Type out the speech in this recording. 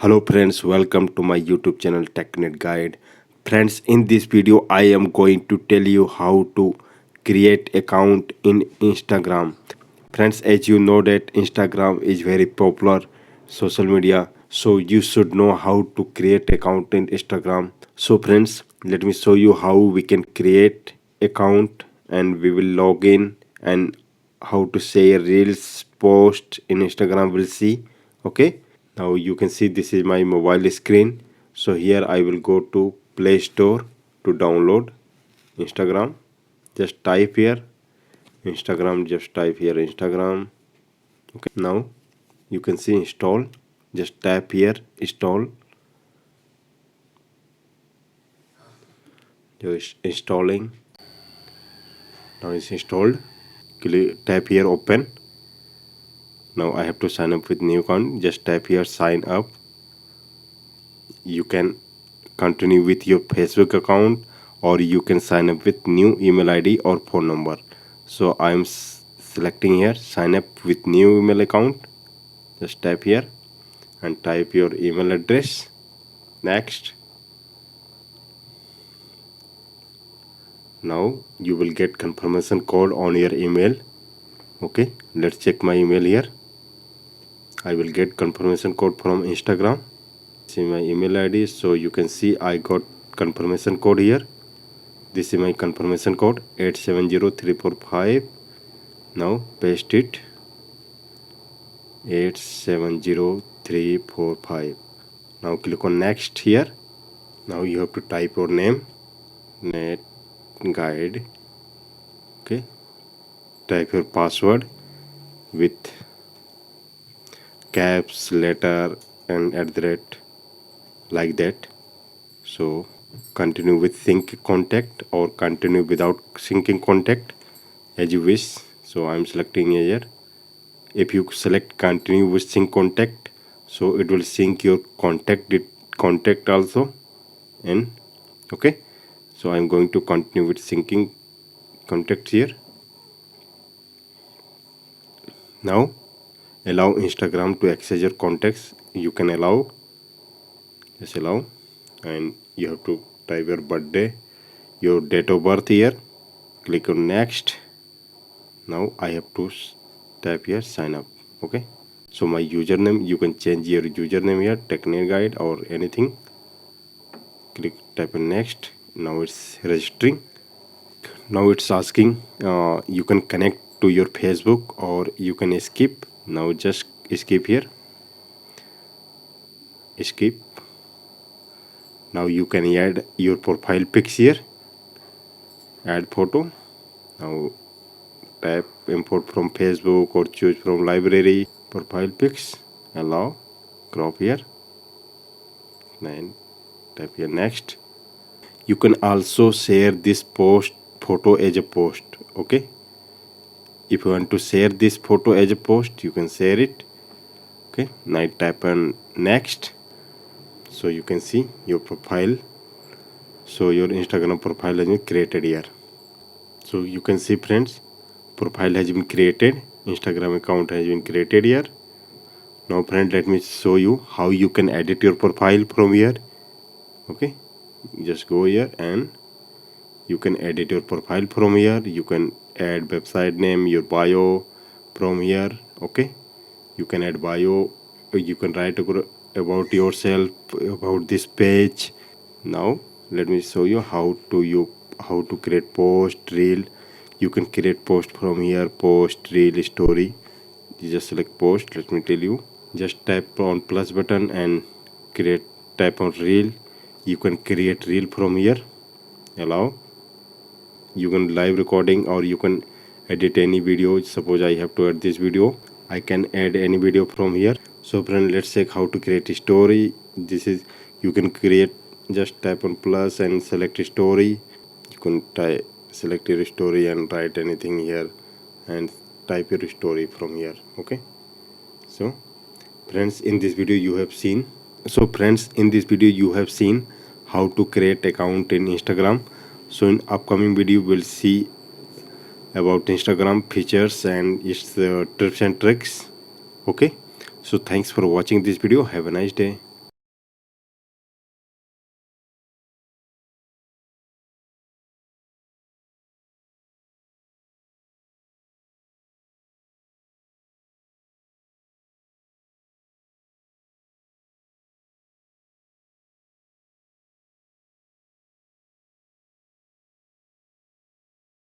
Hello friends, welcome to my YouTube channel TechNet Guide. Friends, in this video I am going to tell you how to create account in Instagram. Friends, as you know that Instagram is very popular social media, so you should know how to create account in Instagram. So friends, let me show you how we can create account and we will log in and how to share reels post in Instagram we'll see. Okay, now you can see this is my mobile screen. So here I will go to Play Store to download Instagram. Just type here Instagram, just type here Instagram. Okay, now you can see install. Just tap here install. Just installing. Now it's installed. Tap here open. Now I have to sign up with new account. Just tap here sign up. You can continue with your Facebook account or you can sign up with new email ID or phone number. So I'm selecting here sign up with new email account. Just tap here and type your email address. Next. Now you will get confirmation code on your email. Okay, let's check my email here. I will get confirmation code from Instagram. See my email ID, so you can see I got confirmation code here. This is my confirmation code 870345. Now paste it 870345. Now click on next here. Now you have to type your name, net guide. Okay, type your password with caps letter and @ like that. So continue with sync contact or continue without syncing contact as you wish. So I'm selecting here. If you select continue with sync contact, so it will sync your contact also. And okay, so I'm going to continue with syncing contacts here. Now allow Instagram to access your contacts. You can allow, just allow, and you have to type your birthday, your date of birth here. Click on next. Now I have to tap here sign up. Okay, so my username, you can change your username here, TechNet Guide or anything. Click type on next. Now it's registering. Now it's asking you can connect to your Facebook or you can skip. Now just skip here, skip. Now you can add your profile pics here, add photo. Now tap import from Facebook or choose from library profile pics, allow, crop here, then tap here next. You can also share this post photo as a post. Okay, if you want to share this photo as a post, you can share it. Okay, now tap on next. So you can see your profile. So your Instagram profile has been created here. So you can see friends, profile has been created, Instagram account has been created here. Now friend, let me show you how you can edit your profile from here. Okay, just go here and you can edit your profile from here. You can add website name, your bio from here. Okay, you can add bio, you can write about yourself, about this page. Now let me show you how to create post, reel. You can create post from here, post, reel, story. You just select post. Let me tell you, just tap on plus button and tap on reel. You can create reel from here, allow. You can live recording or you can edit any video. Suppose I have to add this video, I can add any video from here. So friend, let's check how to create a story. This is, you can create, just tap on plus and select a story. You can select your story and write anything here and type your story from here. Okay, so friends, in this video you have seen how to create account in Instagram. So in upcoming video we'll see about Instagram features and its tips and tricks. Okay, so thanks for watching this video. Have a nice day.